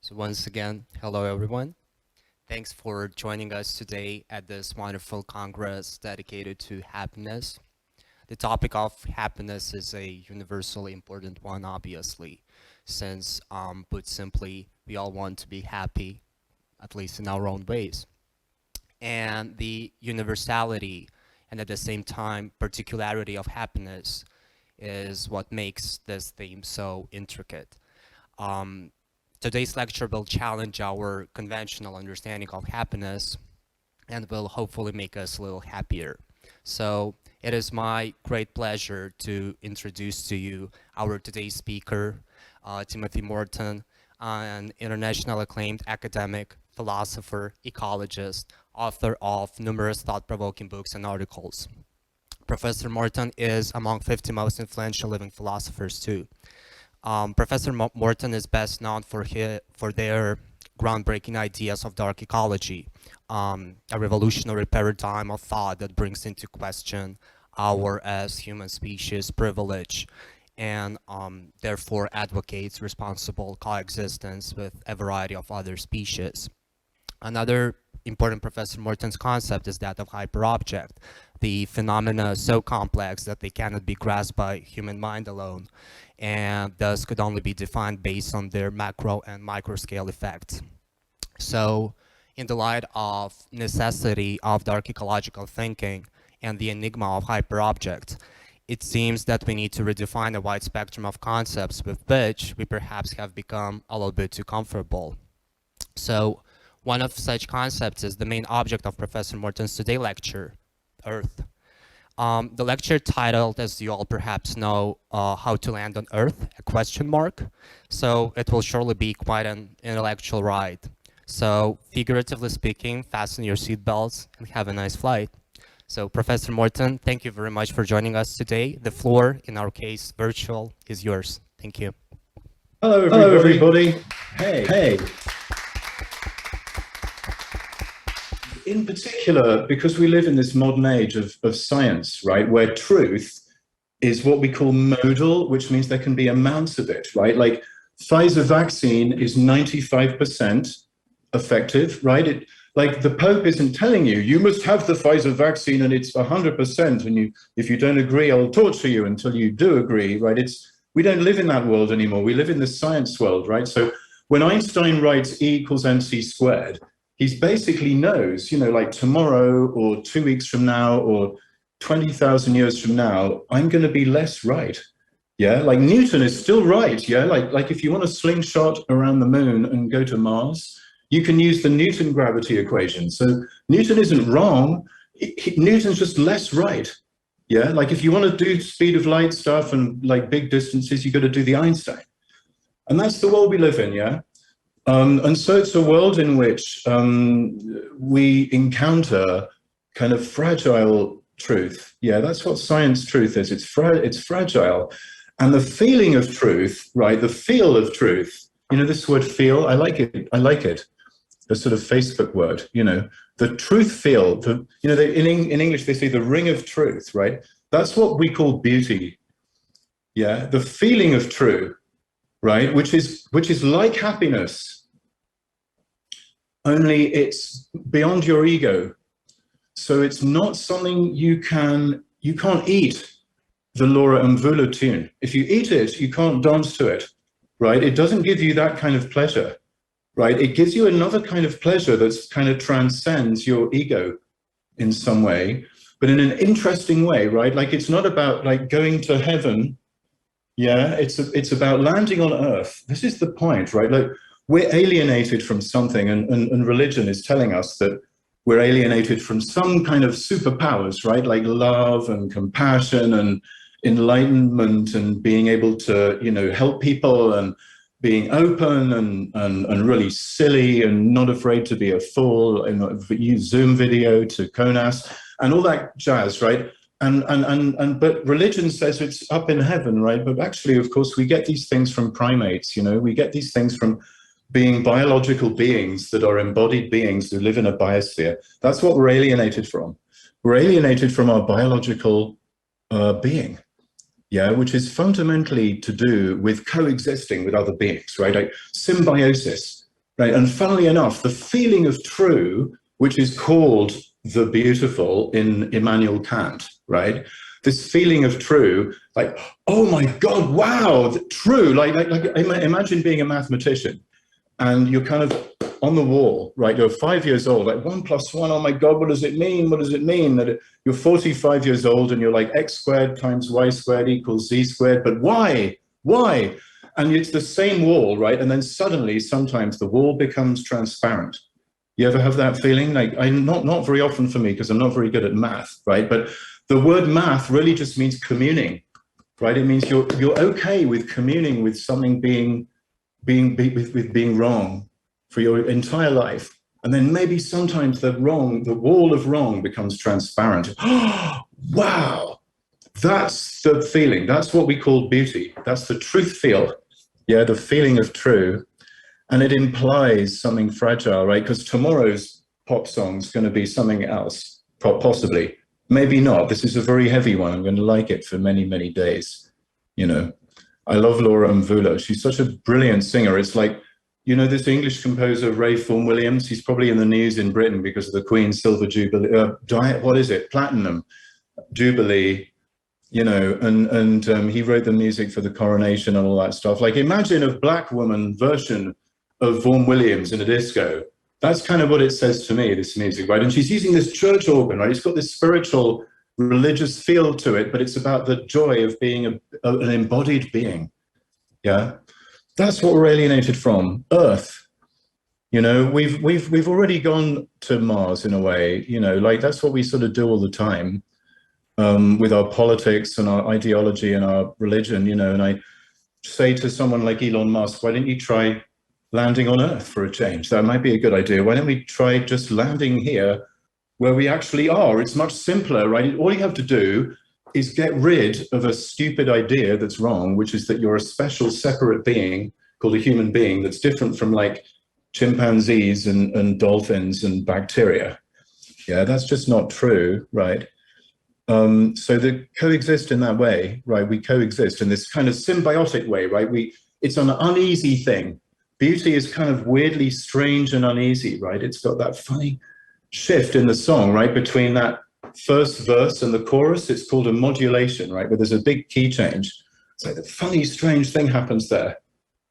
So once again, hello everyone. Thanks for joining us today at this wonderful congress dedicated to happiness. The topic of happiness is a universally important one, obviously, since, put simply, we all want to be happy, at least in our own ways. And the universality and at the same time particularity of happiness is what makes this theme so intricate. Um, Today's lecture will challenge our conventional understanding of happiness and will hopefully make us a little happier. So it is my great pleasure to introduce to you our today's speaker, Timothy Morton, an international acclaimed academic, philosopher, ecologist, author of numerous thought-provoking books and articles. Professor Morton is among 50 most influential living philosophers too. Professor Morton is best known for their groundbreaking ideas of dark ecology, a revolutionary paradigm of thought that brings into question our as human species privilege and therefore advocates responsible coexistence with a variety of other species. Another important Professor Morton's concept is that of hyperobject, the phenomena so complex that they cannot be grasped by human mind alone, and thus could only be defined based on their macro and micro scale effects. So in the light of necessity of dark ecological thinking and the enigma of hyperobject, it seems that we need to redefine a wide spectrum of concepts with which we perhaps have become a little bit too comfortable. So one of such concepts is the main object of Professor Morton's today lecture, Earth. The lecture titled, as you all perhaps know, How to Land on Earth, a question mark. So it will surely be quite an intellectual ride. So figuratively speaking, fasten your seatbelts and have a nice flight. So Professor Morton, thank you very much for joining us today. The floor, in our case, virtual, is yours. Thank you. Hello, everybody. Hey. In particular, because we live in this modern age of science, right, where truth is what we call modal, which means there can be amounts of it, right? Like Pfizer vaccine is 95% effective, right? Like the Pope isn't telling you, you must have the Pfizer vaccine and it's 100%, and if you don't agree, I'll torture you until you do agree, right? We don't live in that world anymore. We live in the science world, right? So when Einstein writes E equals mc squared, he basically knows, like tomorrow or 2 weeks from now or 20,000 years from now, I'm going to be less right. Yeah, like Newton is still right. Yeah, like if you want a slingshot around the moon and go to Mars, you can use the Newton gravity equation. So Newton isn't wrong. Newton's just less right. Yeah, like if you want to do speed of light stuff and like big distances, you got to do the Einstein. And that's the world we live in. Yeah. And so it's a world in which we encounter kind of fragile truth. Yeah, that's what science truth is. It's fragile. And the feeling of truth, right, the feel of truth, this word feel, I like it. The sort of Facebook word, the truth feel, in English, they say the ring of truth, right? That's what we call beauty. Yeah, the feeling of truth. Right, which is like happiness, only it's beyond your ego. So it's not something you can't eat the Laura Mvula tune. If you eat it, you can't dance to it, right? It doesn't give you that kind of pleasure, right? It gives you another kind of pleasure that's kind of transcends your ego in some way, but in an interesting way, right? Like it's not about like going to heaven. Yeah, it's about landing on Earth. This is the point, right? Like we're alienated from something, and religion is telling us that we're alienated from some kind of superpowers, right? Like love and compassion and enlightenment and being able to, help people and being open and really silly and not afraid to be a fool and use Zoom video to CONAS and all that jazz, right? But religion says it's up in heaven, right? But actually, of course, we get these things from primates, we get these things from being biological beings that are embodied beings who live in a biosphere. That's what we're alienated from. We're alienated from our biological being, yeah, which is fundamentally to do with coexisting with other beings, right? Like symbiosis. right? And funnily enough, the feeling of true, which is called the beautiful in Immanuel Kant, right? This feeling of true, like, oh my God, wow, true. Like imagine being a mathematician and you're kind of on the wall, right? You're 5 years old, like 1 + 1, oh my God, what does it mean? What does it mean? That you're 45 years old and you're like x squared times y squared equals z squared, but why? Why? And it's the same wall, right? And then suddenly, sometimes the wall becomes transparent. You ever have that feeling? Like, not very often for me, because I'm not very good at math, right? But the word math really just means communing, right? It means you're okay with communing with something being wrong for your entire life. And then maybe sometimes the wall of wrong becomes transparent. Wow, that's the feeling. That's what we call beauty. That's the truth feel. Yeah, the feeling of true. And it implies something fragile, right? Because tomorrow's pop song is going to be something else, possibly. Maybe not. This is a very heavy one. I'm going to like it for many, many days. You know, I love Laura Mvula. She's such a brilliant singer. It's like, you know, this English composer, Pharrell Williams, he's probably in the news in Britain because of the Queen's Silver Jubilee, what is it? Platinum Jubilee, you know, and he wrote the music for the coronation and all that stuff. Like, imagine a black woman version of Vaughan Williams in a disco. That's kind of what it says to me, this music, right? And she's using this church organ, right? It's got this spiritual, religious feel to it, but it's about the joy of being an embodied being. Yeah, that's what we're alienated from. Earth. You know, we've already gone to Mars in a way. You know, like that's what we sort of do all the time with our politics and our ideology and our religion. You know, and I say to someone like Elon Musk, why don't you try landing on Earth for a change? That might be a good idea. Why don't we try just landing here where we actually are? It's much simpler, right? All you have to do is get rid of a stupid idea that's wrong, which is that you're a special separate being called a human being that's different from like chimpanzees and dolphins and bacteria. Yeah, that's just not true, right? So they coexist in that way, right? We coexist in this kind of symbiotic way, right? It's an uneasy thing. Beauty is kind of weirdly strange and uneasy, right? It's got that funny shift in the song, right? Between that first verse and the chorus, it's called a modulation, right? Where there's a big key change. It's like the funny, strange thing happens there.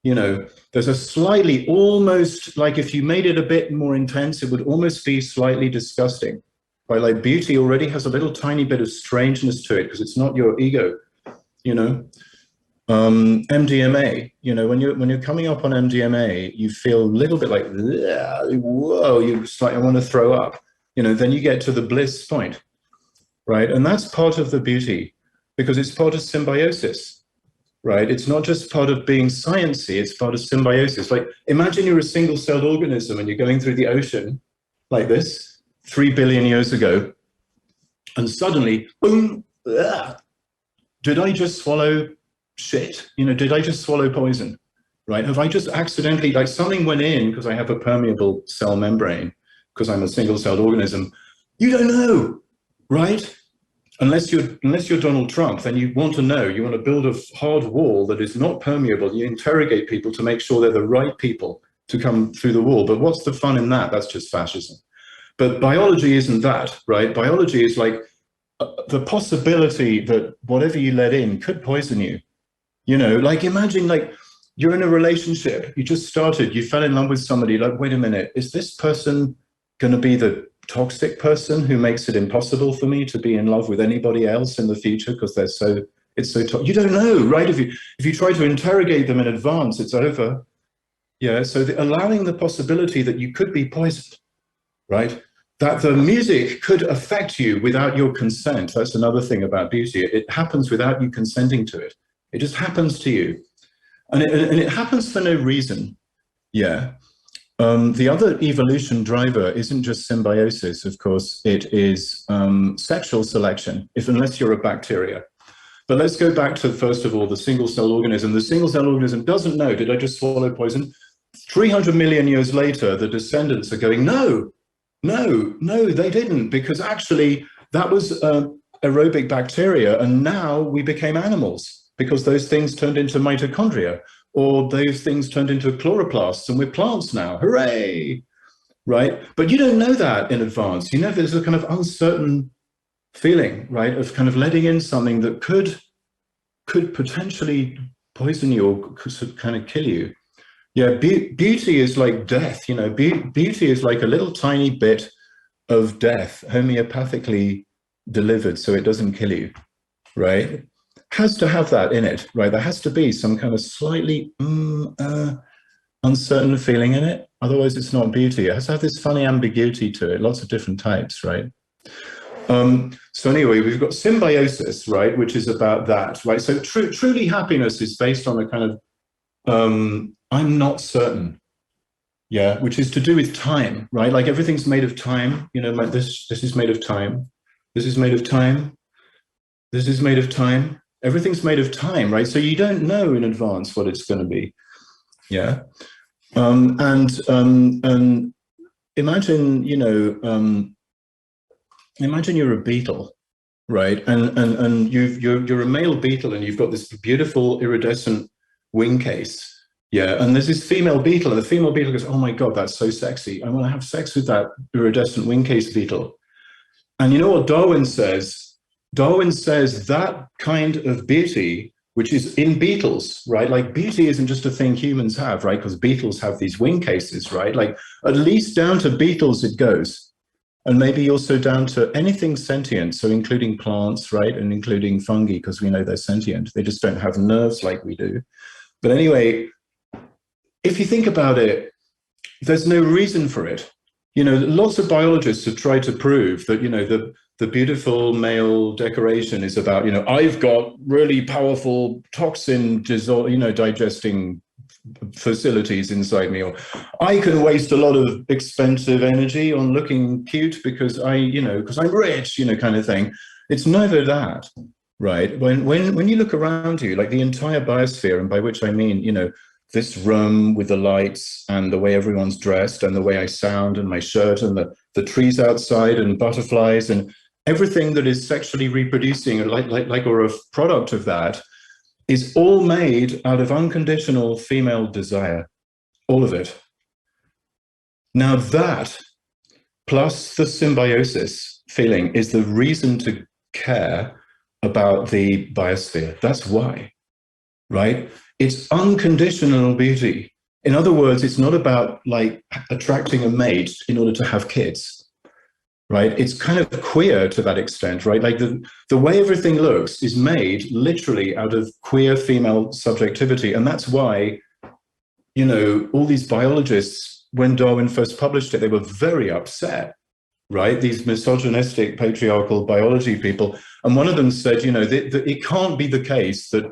You know, there's a slightly, almost like if you made it a bit more intense, it would almost be slightly disgusting. Right? Like beauty already has a little tiny bit of strangeness to it because it's not your ego, you know. MDMA, you know, when you're coming up on MDMA, you feel a little bit like, whoa, you like, I want to throw up, you know. Then you get to the bliss point, right? And that's part of the beauty because it's part of symbiosis, right? It's not just part of being sciencey, it's part of symbiosis. Like, imagine you're a single-celled organism and you're going through the ocean like this 3 billion years ago, and suddenly, boom, did I just swallow shit? You know, did I just swallow poison? Right? Have I just accidentally, like something went in because I have a permeable cell membrane, because I'm a single-celled organism? You don't know, right? Unless you're Donald Trump, then you want to know. You want to build a hard wall that is not permeable. You interrogate people to make sure they're the right people to come through the wall. But what's the fun in that? That's just fascism. But biology isn't that, right? Biology is like the possibility that whatever you let in could poison you. You know, like imagine like you're in a relationship, you just started, you fell in love with somebody, like, wait a minute, is this person going to be the toxic person who makes it impossible for me to be in love with anybody else in the future because it's so toxic? You don't know, right? If you try to interrogate them in advance, it's over. Yeah, so allowing the possibility that you could be poisoned, right? That the music could affect you without your consent. That's another thing about beauty. It happens without you consenting to it. It just happens to you. And it happens for no reason. Yeah. The other evolution driver isn't just symbiosis, of course. It is sexual selection, unless you're a bacteria. But let's go back to, first of all, the single-cell organism. The single-cell organism doesn't know, did I just swallow poison? 300 million years later, the descendants are going, no, they didn't, because actually that was aerobic bacteria, and now we became animals because those things turned into mitochondria. or those things turned into chloroplasts and we're plants now, hooray, right? But you don't know that in advance. You know, there's a kind of uncertain feeling, right, of kind of letting in something that could potentially poison you or could kind of kill you. Yeah, beauty is like death, you know, beauty is like a little tiny bit of death, homeopathically delivered so it doesn't kill you, right? Has to have that in it, right? There has to be some kind of slightly uncertain feeling in it. Otherwise, it's not beauty. It has to have this funny ambiguity to it, lots of different types, right? So anyway, we've got symbiosis, right, which is about that, right? So truly happiness is based on a kind of, I'm not certain, yeah, which is to do with time, right? Like everything's made of time, you know, like this is made of time, this is made of time, this is made of time, everything's made of time, right? So you don't know in advance what it's going to be, yeah? And imagine, you know, imagine you're a beetle, right? And you're a male beetle and you've got this beautiful iridescent wing case. Yeah, and there's this female beetle, and the female beetle goes, oh my God, that's so sexy. I want to have sex with that iridescent wing case beetle. And you know what Darwin says? Darwin says that kind of beauty, which is in beetles, right? Like beauty isn't just a thing humans have, right? Because beetles have these wing cases, right? Like at least down to beetles it goes. And maybe also down to anything sentient, so including plants, right? And including fungi, because we know they're sentient. They just don't have nerves like we do. But anyway, if you think about it, there's no reason for it. You know, lots of biologists have tried to prove that, you know, the beautiful male decoration is about, you know, I've got really powerful toxin, you know, digesting facilities inside me, or I can waste a lot of expensive energy on looking cute because because I'm rich, you know, kind of thing. It's neither that, right? When you look around you, like the entire biosphere, and by which I mean, you know, this room with the lights and the way everyone's dressed and the way I sound and my shirt and the trees outside and butterflies and everything that is sexually reproducing or a product of that is all made out of unconditional female desire, all of it. Now that, plus the symbiosis feeling, is the reason to care about the biosphere. That's why, right? It's unconditional beauty. In other words, it's not about like attracting a mate in order to have kids, right? It's kind of queer to that extent, right? Like the way everything looks is made literally out of queer female subjectivity. And that's why, you know, all these biologists, when Darwin first published it, they were very upset, right? These misogynistic, patriarchal biology people. And one of them said, you know, it can't be the case that,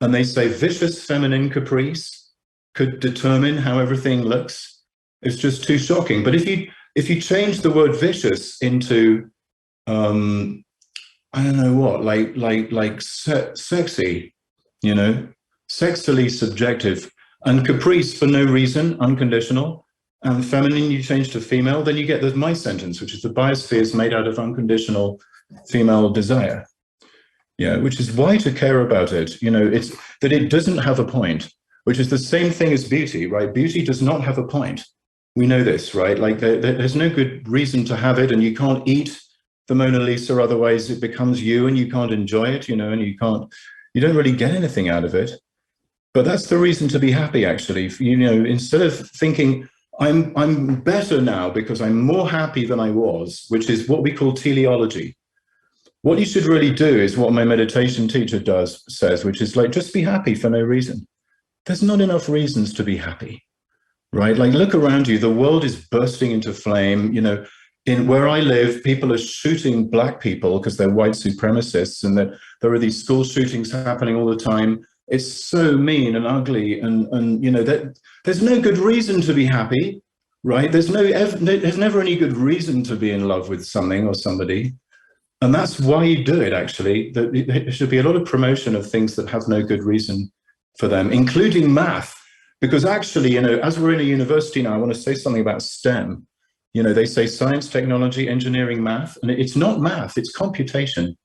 and they say vicious feminine caprice could determine how everything looks. It's just too shocking. But if you change the word vicious into, I don't know what, like sexy, you know, sexily subjective, and caprice for no reason, unconditional, and feminine you change to female, then you get my sentence, which is the biosphere is made out of unconditional female desire. Yeah, which is why to care about it, you know, it's that it doesn't have a point, which is the same thing as beauty, right? Beauty does not have a point. We know this, right? Like there's no good reason to have it, and you can't eat the Mona Lisa, otherwise it becomes you and you can't enjoy it, you know, and you don't really get anything out of it. But that's the reason to be happy, actually. You know, instead of thinking, I'm better now because I'm more happy than I was, which is what we call teleology. What you should really do is what my meditation teacher says, which is like, just be happy for no reason. There's not enough reasons to be happy, right? Like, look around you, the world is bursting into flame. You know, in where I live, people are shooting black people because they're white supremacists, and there are these school shootings happening all the time. It's so mean and ugly, and you know, that there's no good reason to be happy, right? There's never any good reason to be in love with something or somebody. And that's why you do it, actually. There should be a lot of promotion of things that have no good reason for them, including math. Because actually, you know, as we're in a university now, I want to say something about STEM. You know, they say science, technology, engineering, math, and it's not math, it's computation.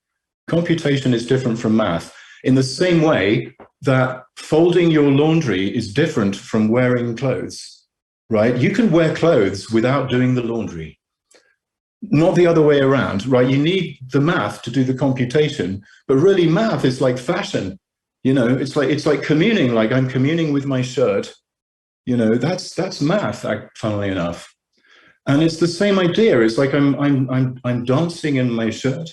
Computation is different from math. In the same way, that folding your laundry is different from wearing clothes, right? You can wear clothes without doing the laundry, not the other way around, right? You need the math to do the computation, but really math is like fashion. You know, it's like communing, like I'm communing with my shirt. You know, that's math, funnily enough. And it's the same idea. It's like I'm dancing in my shirt.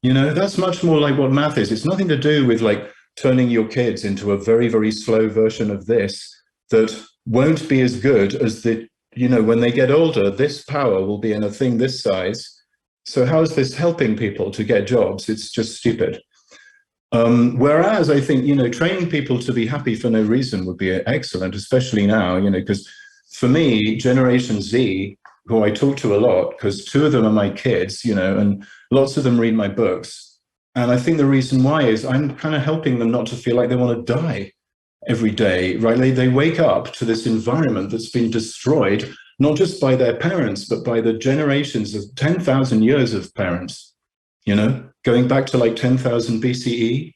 You know, that's much more like what math is. It's nothing to do with like turning your kids into a very, very slow version of this that won't be as good as the, you know, when they get older, this power will be in a thing this size. So how is this helping people to get jobs? It's just stupid. Whereas I think, you know, training people to be happy for no reason would be excellent, especially now, you know, because for me, Generation Z, who I talk to a lot, because 2 of them are my kids, you know, and lots of them read my books. And I think the reason why is I'm kind of helping them not to feel like they want to die every day, right? They wake up to this environment that's been destroyed, not just by their parents, but by the generations of 10,000 years of parents, you know, going back to like 10,000 BCE.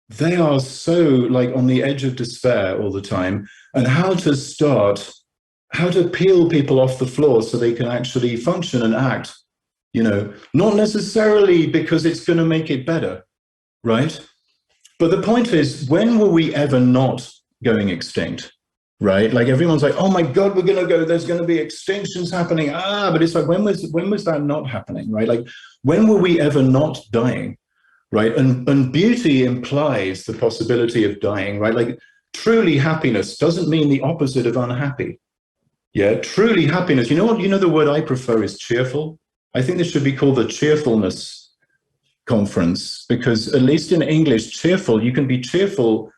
They are so like on the edge of despair all the time. And how to peel people off the floor so they can actually function and act, you know, not necessarily because it's going to make it better, right? But the point is, when were we ever not going extinct, right? Like everyone's like, oh my God, we're going to go, there's going to be extinctions happening. But it's like, when was that not happening, right? Like, when were we ever not dying, right? And beauty implies the possibility of dying, right? Like truly happiness doesn't mean the opposite of unhappy. Yeah, truly happiness. You know what? You know, the word I prefer is cheerful. I think this should be called the cheerfulness conference, because at least in English, cheerful, you can be cheerful,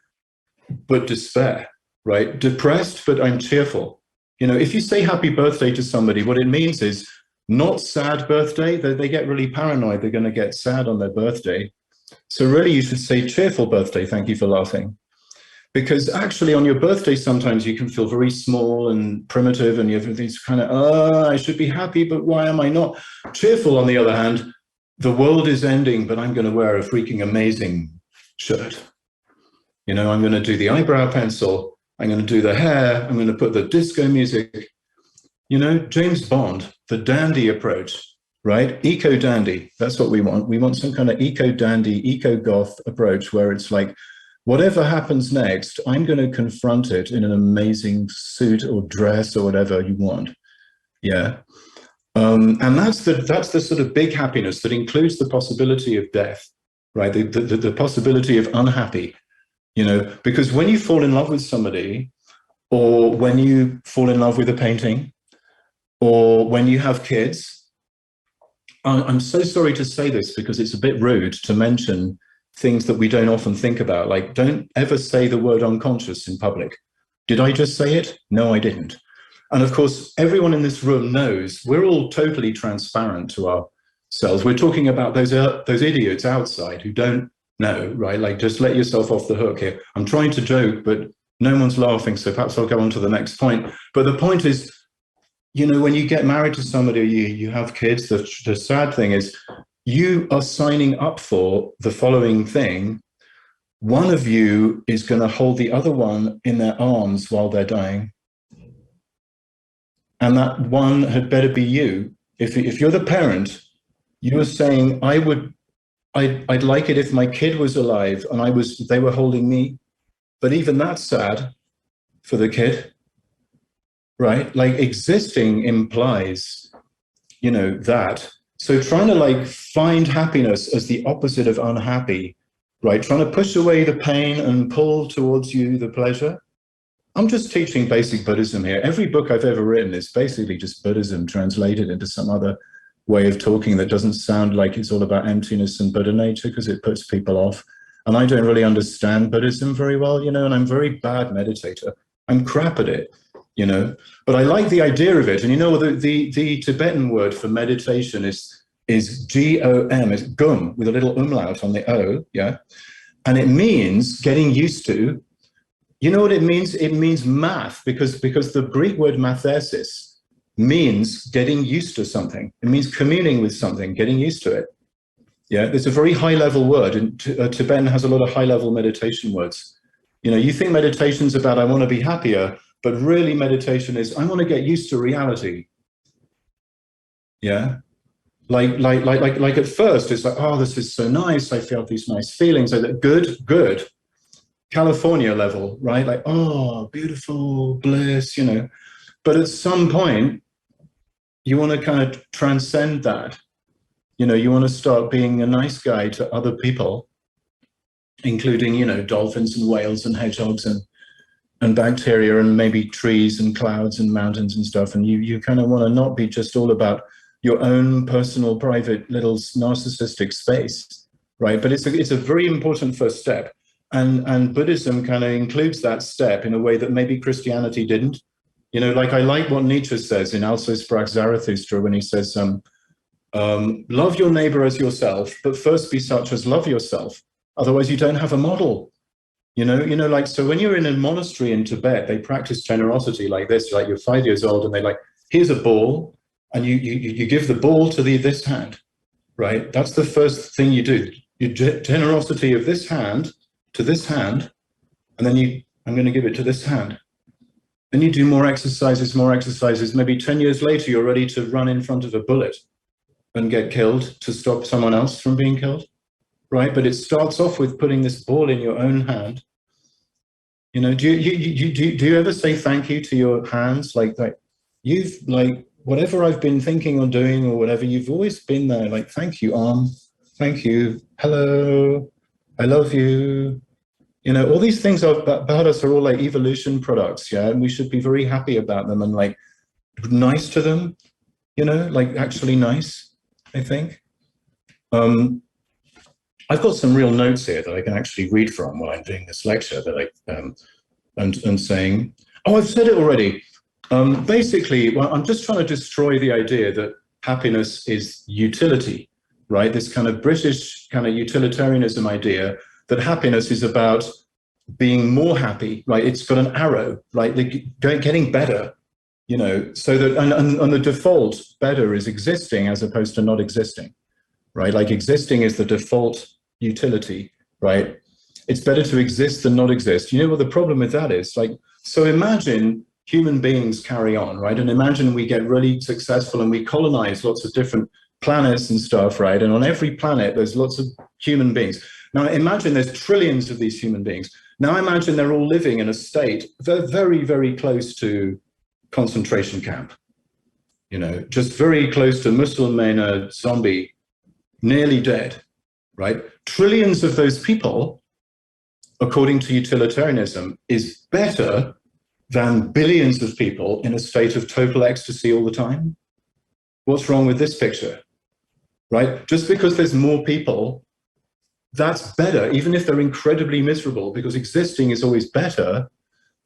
but despair, right? Depressed, but I'm cheerful. You know, if you say happy birthday to somebody, what it means is not sad birthday. They get really paranoid. They're going to get sad on their birthday. So really, you should say cheerful birthday. Thank you for laughing. Because actually on your birthday, sometimes you can feel very small and primitive and you have these kind of, I should be happy, but why am I not? Cheerful, on the other hand, the world is ending, but I'm going to wear a freaking amazing shirt. You know, I'm going to do the eyebrow pencil. I'm going to do the hair. I'm going to put the disco music. You know, James Bond, the dandy approach, right? Eco-dandy, that's what we want. We want some kind of eco-dandy, eco-goth approach where it's like, whatever happens next, I'm going to confront it in an amazing suit or dress or whatever you want. Yeah. And that's the sort of big happiness that includes the possibility of death, right? The possibility of unhappy, you know, because when you fall in love with somebody, or when you fall in love with a painting, or when you have kids, I'm so sorry to say this because it's a bit rude to mention things that we don't often think about, like don't ever say the word unconscious in public. Did I just say it? No, I didn't. And of course, everyone in this room knows we're all totally transparent to ourselves. We're talking about those idiots outside who don't know, right? Like just let yourself off the hook here. I'm trying to joke, but no one's laughing, so perhaps I'll go on to the next point. But the point is, you know, when you get married to somebody, you have kids, the sad thing is, you are signing up for the following thing. One of you is going to hold the other one in their arms while they're dying. And that one had better be you. If you're the parent, you are saying, I'd like it if my kid was alive and they were holding me. But even that's sad for the kid, right? Like existing implies, you know, that. So trying to like find happiness as the opposite of unhappy, right? Trying to push away the pain and pull towards you the pleasure. I'm just teaching basic Buddhism here. Every book I've ever written is basically just Buddhism translated into some other way of talking that doesn't sound like it's all about emptiness and Buddha nature, because it puts people off. And I don't really understand Buddhism very well, you know, and I'm a very bad meditator. I'm crap at it, you know, but I like the idea of it. And you know, the Tibetan word for meditation is G-O-M, it's gum, with a little umlaut on the O, yeah? And it means getting used to, you know what it means? It means math, because the Greek word mathesis means getting used to something. It means communing with something, getting used to it. Yeah, it's a very high-level word, and Tibetan has a lot of high-level meditation words. You know, you think meditation's about I want to be happier, but really meditation is I want to get used to reality. Yeah, like at first it's like, oh, this is so nice. I feel these nice feelings. Like, good. California level, right? Like, oh, beautiful bliss, you know. But at some point, you want to kind of transcend that. You know, you want to start being a nice guy to other people, including, you know, dolphins and whales and hedgehogs and bacteria and maybe trees and clouds and mountains and stuff. And you kind of want to not be just all about your own personal, private, little narcissistic space, right? But it's a very important first step. And Buddhism kind of includes that step in a way that maybe Christianity didn't. You know, like I like what Nietzsche says in Also sprach Zarathustra when he says, love your neighbor as yourself, but first be such as love yourself. Otherwise, you don't have a model. You know, like, so when you're in a monastery in Tibet, they practice generosity like this, like you're 5 years old and they like, here's a ball, and you give the ball to this hand, right? That's the first thing you do. You generosity of this hand to this hand, and then I'm going to give it to this hand. Then you do more exercises. Maybe 10 years later, you're ready to run in front of a bullet and get killed to stop someone else from being killed, right? But it starts off with putting this ball in your own hand. You know, do you ever say thank you to your hands? Like you've, like, whatever I've been thinking or doing or whatever, you've always been there. Like, thank you, arm. Thank you. Hello. I love you. You know, all these things about us are all like evolution products, yeah? And we should be very happy about them and like nice to them, you know, like actually nice, I think. I've got some real notes here that I can actually read from while I'm doing this lecture that and saying, oh, I've said it already. Basically, well, I'm just trying to destroy the idea that happiness is utility, right? This kind of British kind of utilitarianism idea that happiness is about being more happy, right? It's got an arrow, right? Like getting better, you know, so that, and the default better is existing as opposed to not existing, right? Like existing is the default utility, right? It's better to exist than not exist. You know what the problem with that is? Like, so imagine human beings carry on, right? And imagine we get really successful and we colonize lots of different planets and stuff, right? And on every planet, there's lots of human beings. Now imagine there's trillions of these human beings. Now imagine they're all living in a state very, very close to concentration camp, you know, just very close to Muslim zombie, nearly dead, right? Trillions of those people, according to utilitarianism, is better than billions of people in a state of total ecstasy all the time. What's wrong with this picture, right? Just because there's more people, that's better, even if they're incredibly miserable, because existing is always better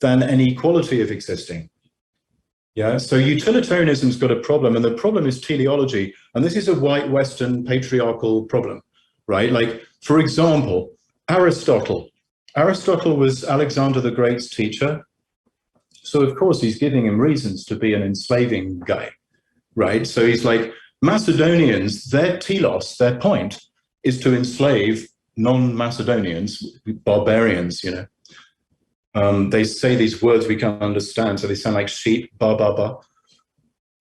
than any quality of existing. Yeah, so utilitarianism's got a problem, and the problem is teleology, and this is a white Western patriarchal problem, right? Like, for example, Aristotle. Aristotle was Alexander the Great's teacher, so of course he's giving him reasons to be an enslaving guy, right? So he's like, Macedonians, their telos, their point is to enslave non-Macedonians, barbarians, you know. They say these words we can't understand, so they sound like sheep, ba, ba, ba.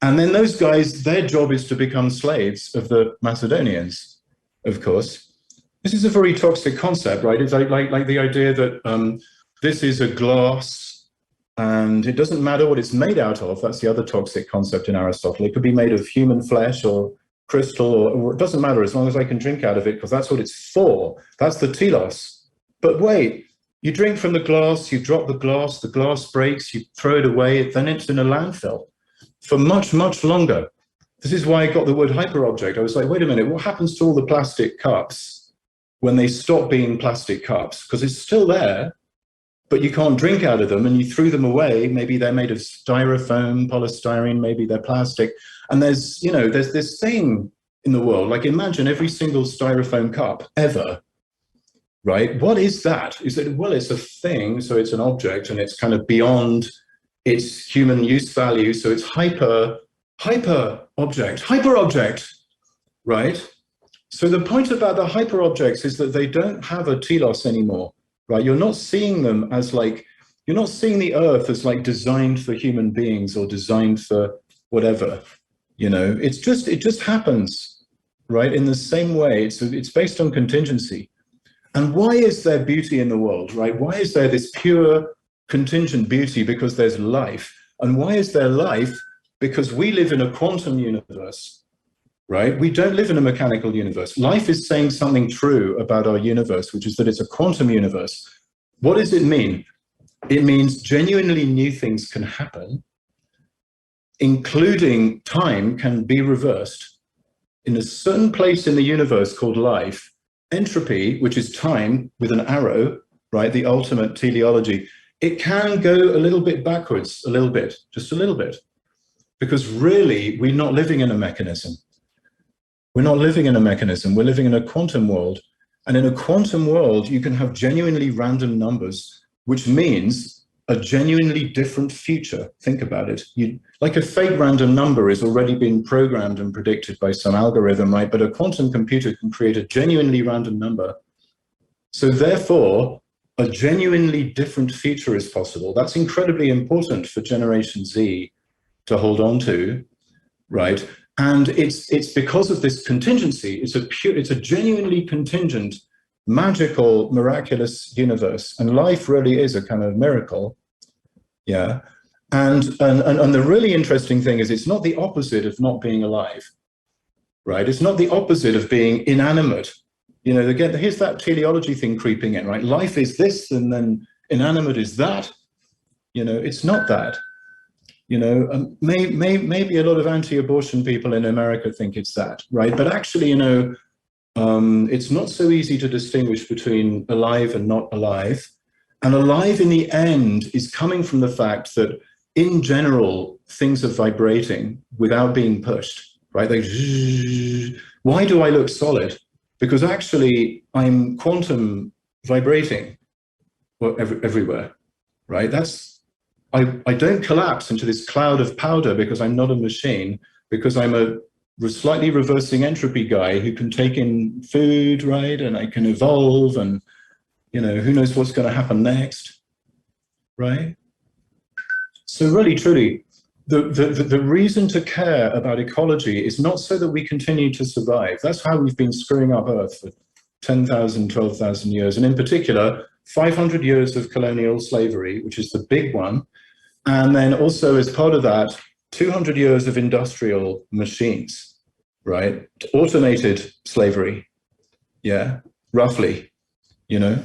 And then those guys, their job is to become slaves of the Macedonians, of course. This is a very toxic concept, right? It's like the idea that this is a glass and it doesn't matter what it's made out of. That's the other toxic concept in Aristotle. It could be made of human flesh or crystal, or it doesn't matter as long as I can drink out of it, because that's what it's for. That's the telos. But wait, you drink from the glass, you drop the glass breaks, you throw it away, then it's in a landfill for much, much longer. This is why I got the word hyperobject. I was like, wait a minute, what happens to all the plastic cups when they stop being plastic cups? Because it's still there, but you can't drink out of them, and you threw them away. Maybe they're made of styrofoam, polystyrene, maybe they're plastic. And there's, you know, there's this thing in the world, like imagine every single styrofoam cup ever, right? What is that? Is it, well, it's a thing, so it's an object, and it's kind of beyond its human use value, so it's hyper object, right? So the point about the hyperobjects is that they don't have a telos anymore, right? You're not seeing them as like, you're not seeing the earth as like designed for human beings or designed for whatever, you know, it just happens, right? In the same way, it's based on contingency. And why is there beauty in the world, right? Why is there this pure contingent beauty? Because there's life. And why is there life? Because we live in a quantum universe, right? We don't live in a mechanical universe. Life is saying something true about our universe, which is that it's a quantum universe. What does it mean? It means genuinely new things can happen, including time can be reversed. In a certain place in the universe called life, entropy, which is time with an arrow, right, the ultimate teleology, it can go a little bit backwards, a little bit, just a little bit. Because really, we're not living in a mechanism. We're not living in a mechanism, we're living in a quantum world. And in a quantum world, you can have genuinely random numbers, which means a genuinely different future. Think about it. Like a fake random number is already been programmed and predicted by some algorithm, right? But a quantum computer can create a genuinely random number. So therefore, a genuinely different future is possible. That's incredibly important for Generation Z to hold on to, right? And it's because of this contingency. It's a genuinely contingent, magical, miraculous universe, and life really is a kind of miracle. Yeah, and the really interesting thing is it's not the opposite of not being alive, right? It's not the opposite of being inanimate. You know, again, here's that teleology thing creeping in, right? Life is this, and then inanimate is that. You know, it's not that. You know, maybe a lot of anti-abortion people in America think it's that, right? But actually, you know, it's not so easy to distinguish between alive and not alive. And alive in the end is coming from the fact that in general, things are vibrating without being pushed, right? Why do I look solid? Because actually I'm quantum vibrating everywhere, right? I don't collapse into this cloud of powder because I'm not a machine, because I'm a slightly reversing entropy guy who can take in food, right? And I can evolve, and, you know, who knows what's going to happen next, right? So really, truly, the reason to care about ecology is not so that we continue to survive. That's how we've been screwing up Earth for 10,000, 12,000 years. And in particular, 500 years of colonial slavery, which is the big one. And then also as part of that, 200 years of industrial machines, right? Automated slavery, yeah, roughly, you know?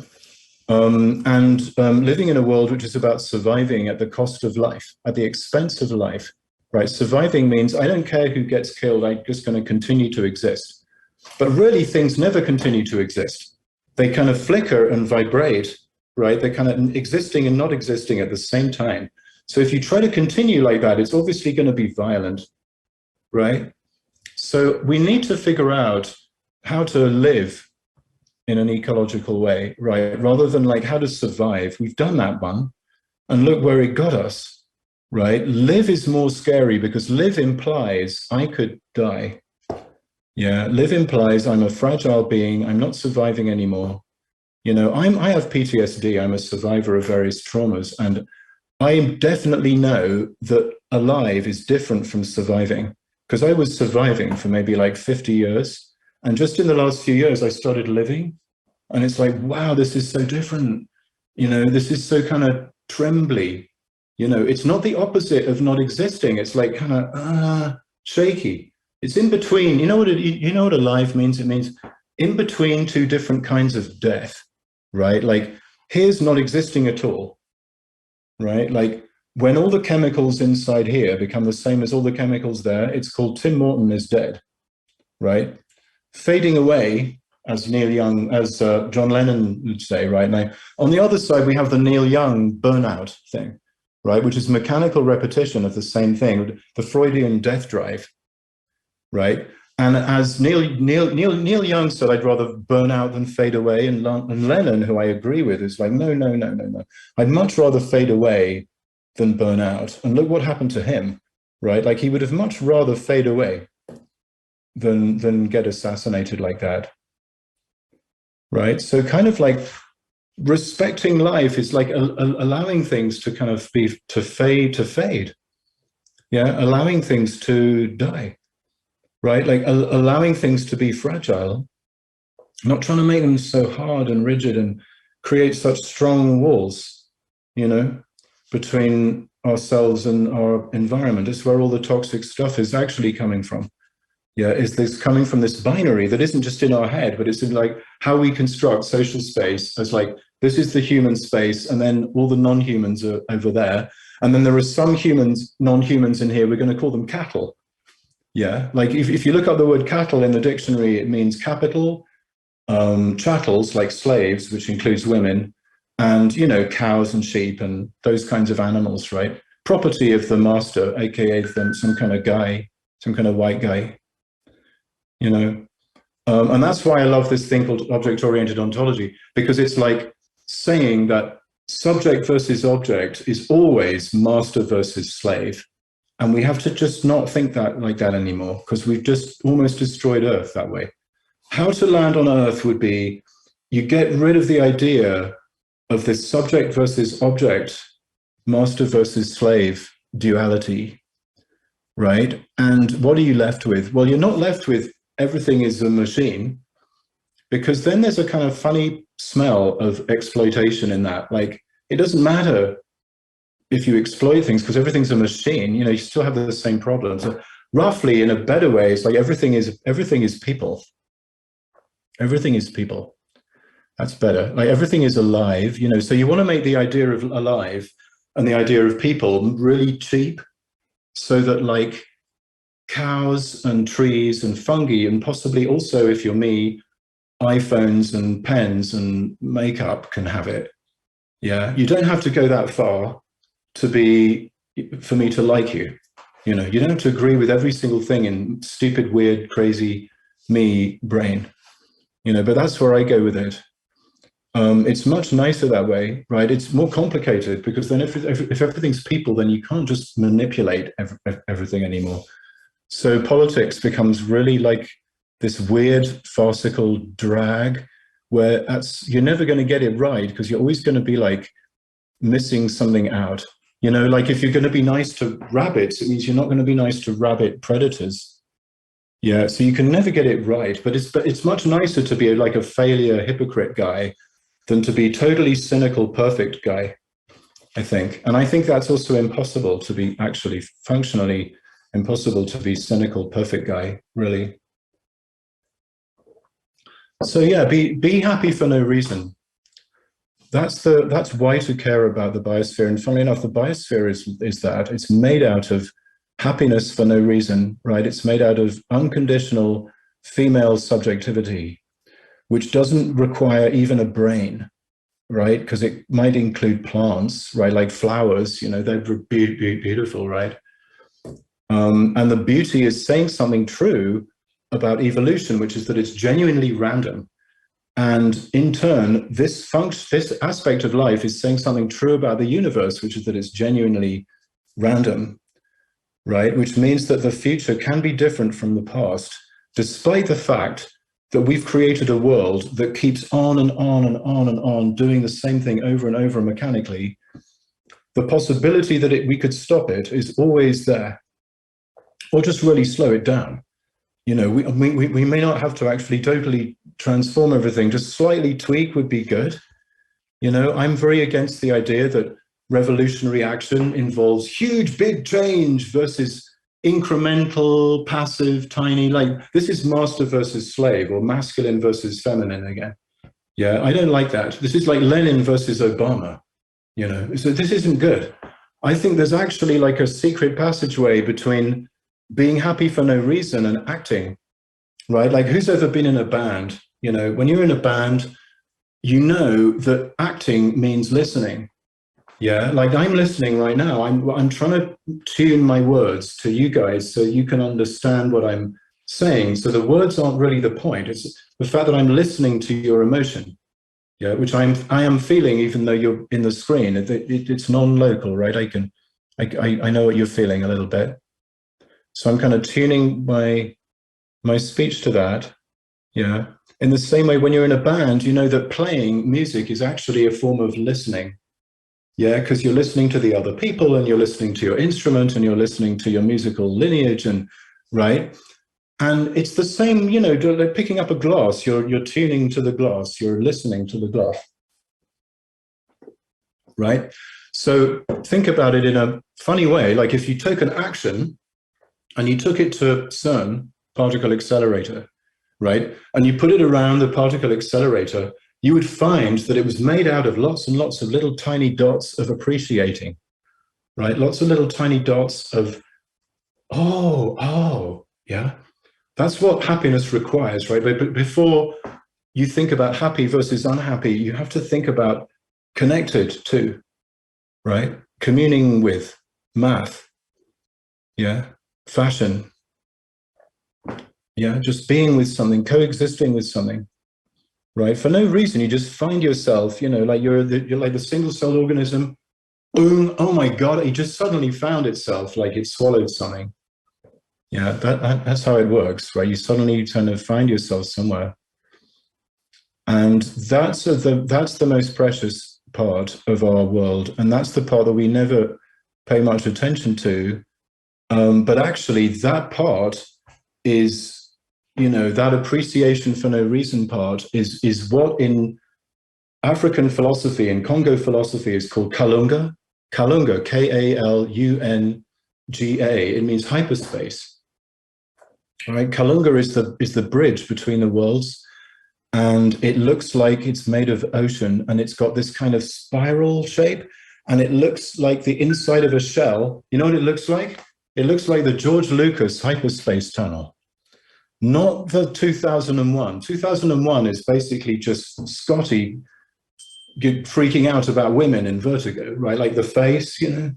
Living in a world which is about surviving at the cost of life, at the expense of life, right? Surviving means I don't care who gets killed, I'm just going to continue to exist. But really, things never continue to exist. They kind of flicker and vibrate, right? They're kind of existing and not existing at the same time. So if you try to continue like that, it's obviously going to be violent, right? So we need to figure out how to live in an ecological way, right? Rather than like how to survive. We've done that one, and look where it got us, right? Live is more scary because live implies I could die. Yeah, live implies I'm a fragile being, I'm not surviving anymore. You know, I have PTSD, I'm a survivor of various traumas, and I definitely know that alive is different from surviving, because I was surviving for maybe like 50 years. And just in the last few years, I started living. And it's like, wow, this is so different. You know, this is so kind of trembly. You know, it's not the opposite of not existing. It's like kind of shaky. It's in between. You know what alive means? It means in between two different kinds of death, right? Like here's not existing at all, right? Like when all the chemicals inside here become the same as all the chemicals there, it's called Tim Morton is dead, right? Fading away, as Neil Young, as John Lennon would say, right? Now, on the other side, we have the Neil Young burnout thing, right? Which is mechanical repetition of the same thing, the Freudian death drive, right? And as Neil Young said, I'd rather burn out than fade away. And Lennon, who I agree with, is like, no. I'd much rather fade away than burn out. And look what happened to him, right? Like he would have much rather fade away. than get assassinated like that, right? So kind of like respecting life is like allowing things to kind of be to fade, yeah, allowing things to die, right? Like allowing things to be fragile, not trying to make them so hard and rigid and create such strong walls, you know, between ourselves and our environment. It's where all the toxic stuff is actually coming from. Yeah, is this coming from this binary that isn't just in our head, but it's in like how we construct social space as like, this is the human space, and then all the non-humans are over there. And then there are some humans, non-humans in here, we're going to call them cattle. Yeah, like if you look up the word cattle in the dictionary, it means capital, chattels like slaves, which includes women, and, you know, cows and sheep and those kinds of animals, right? Property of the master, aka some kind of guy, some kind of white guy, you know. And that's why I love this thing called object-oriented ontology, because it's like saying that subject versus object is always master versus slave. And we have to just not think that like that anymore, because we've just almost destroyed Earth that way. How to land on Earth would be, you get rid of the idea of this subject versus object, master versus slave duality, right? And what are you left with? Well, you're not left with everything is a machine, because then there's a kind of funny smell of exploitation in that. Like, it doesn't matter if you exploit things because everything's a machine, you know, you still have the same problems. So roughly, in a better way, it's like everything is people. Everything is people. That's better. Like everything is alive, you know, so you want to make the idea of alive and the idea of people really cheap, so that like cows and trees and fungi, and possibly also, if you're me, iPhones and pens and makeup can have it. Yeah, you don't have to go that far for me to like you. You know, you don't have to agree with every single thing in stupid, weird, crazy me brain. You know, but that's where I go with it. It's much nicer that way, right? It's more complicated, because then if everything's people, then you can't just manipulate everything anymore. So politics becomes really like this weird farcical drag where you're never going to get it right, because you're always going to be like missing something out. You know, like if you're going to be nice to rabbits, it means you're not going to be nice to rabbit predators. Yeah, so you can never get it right, but it's much nicer to be like a failure hypocrite guy than to be totally cynical perfect guy, I think. And I think that's also impossible to be, actually functionally impossible to be cynical perfect guy, really. So yeah, be happy for no reason. That's why to care about the biosphere. And funnily enough, the biosphere is that it's made out of happiness for no reason, right? It's made out of unconditional female subjectivity, which doesn't require even a brain, right? Because it might include plants, right? Like flowers, you know, they're beautiful, right? And the beauty is saying something true about evolution, which is that it's genuinely random. And in turn, this aspect of life is saying something true about the universe, which is that it's genuinely random, right? Which means that the future can be different from the past, despite the fact that we've created a world that keeps on and on and on and on doing the same thing over and over mechanically. The possibility that we could stop it is always there, or just really slow it down. You know, we may not have to actually totally transform everything, just slightly tweak would be good. You know, I'm very against the idea that revolutionary action involves huge, big change versus incremental, passive, tiny, like this is master versus slave or masculine versus feminine again. Yeah, I don't like that. This is like Lenin versus Obama, you know, so this isn't good. I think there's actually like a secret passageway between being happy for no reason and acting, right? Like who's ever been in a band? You know, when you're in a band, you know that acting means listening. Yeah, like I'm listening right now. I'm trying to tune my words to you guys so you can understand what I'm saying. So the words aren't really the point. It's the fact that I'm listening to your emotion. Yeah, which I am feeling, even though you're in the screen. It's non-local, right? I know what you're feeling a little bit. So I'm kind of tuning my my speech to that. Yeah. In the same way, when you're in a band, you know that playing music is actually a form of listening. Yeah, because you're listening to the other people and you're listening to your instrument and you're listening to your musical lineage, and right. And it's the same, you know, like picking up a glass, you're tuning to the glass, you're listening to the glass. Right? So think about it in a funny way, like if you took an action and you took it to CERN, particle accelerator, right? And you put it around the particle accelerator, you would find that it was made out of lots and lots of little tiny dots of appreciating, right? Lots of little tiny dots of, yeah. That's what happiness requires, right? But before you think about happy versus unhappy, you have to think about connected to, right? Communing with, math, yeah, fashion, yeah, just being with something, coexisting with something, right? For no reason, you just find yourself, you know, like you're like the single-celled organism, boom, oh my God, it just suddenly found itself like it swallowed something. Yeah, that's how it works, right? You suddenly kind of find yourself somewhere. And that's the most precious part of our world. And that's the part that we never pay much attention to. But actually that part is, you know, that appreciation for no reason part is what in African philosophy and Congo philosophy is called Kalunga. Kalunga, Kalunga. It means hyperspace. Right? Kalunga is the bridge between the worlds. And it looks like it's made of ocean, and it's got this kind of spiral shape, and it looks like the inside of a shell. You know what it looks like? It looks like the George Lucas hyperspace tunnel, not the 2001. 2001 is basically just Scotty freaking out about women in Vertigo, right? Like the face, you know,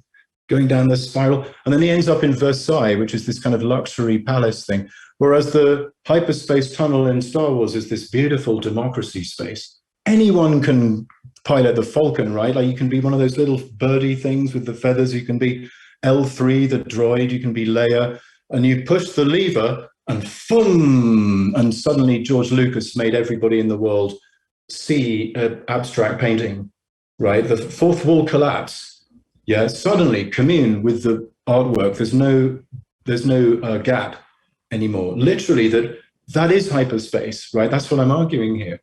going down the spiral. And then he ends up in Versailles, which is this kind of luxury palace thing. Whereas the hyperspace tunnel in Star Wars is this beautiful democracy space. Anyone can pilot the Falcon, right? Like you can be one of those little birdie things with the feathers. You can be L3, the droid. You can be Leia. And you push the lever and boom, and suddenly George Lucas made everybody in the world see an abstract painting, right? The fourth wall collapse. Yeah, suddenly commune with the artwork. There's no gap anymore. Literally, that is hyperspace, right? That's what I'm arguing here.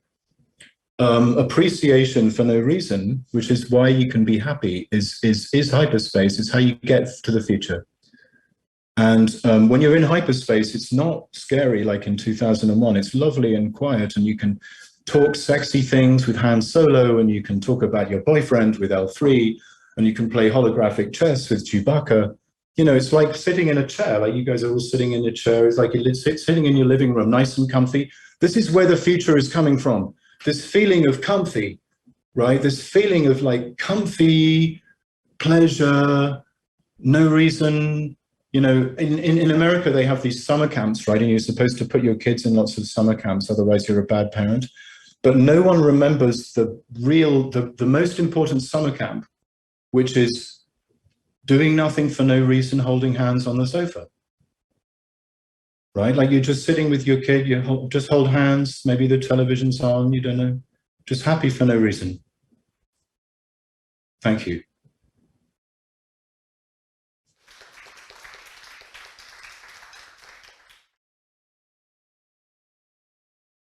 Appreciation for no reason, which is why you can be happy, is hyperspace. It's how you get to the future. And when you're in hyperspace, it's not scary like in 2001. It's lovely and quiet, and you can talk sexy things with Han Solo, and you can talk about your boyfriend with L3, and you can play holographic chess with Chewbacca. You know, it's like sitting in a chair, like you guys are all sitting in a chair. It's like sitting in your living room, nice and comfy. This is where the future is coming from. This feeling of comfy, right? This feeling of like comfy, pleasure, no reason. You know, in America, they have these summer camps, right? And you're supposed to put your kids in lots of summer camps, otherwise you're a bad parent. But no one remembers the most important summer camp, which is doing nothing for no reason, holding hands on the sofa, right? Like you're just sitting with your kid, just hold hands, maybe the television's on, you don't know, just happy for no reason. Thank you.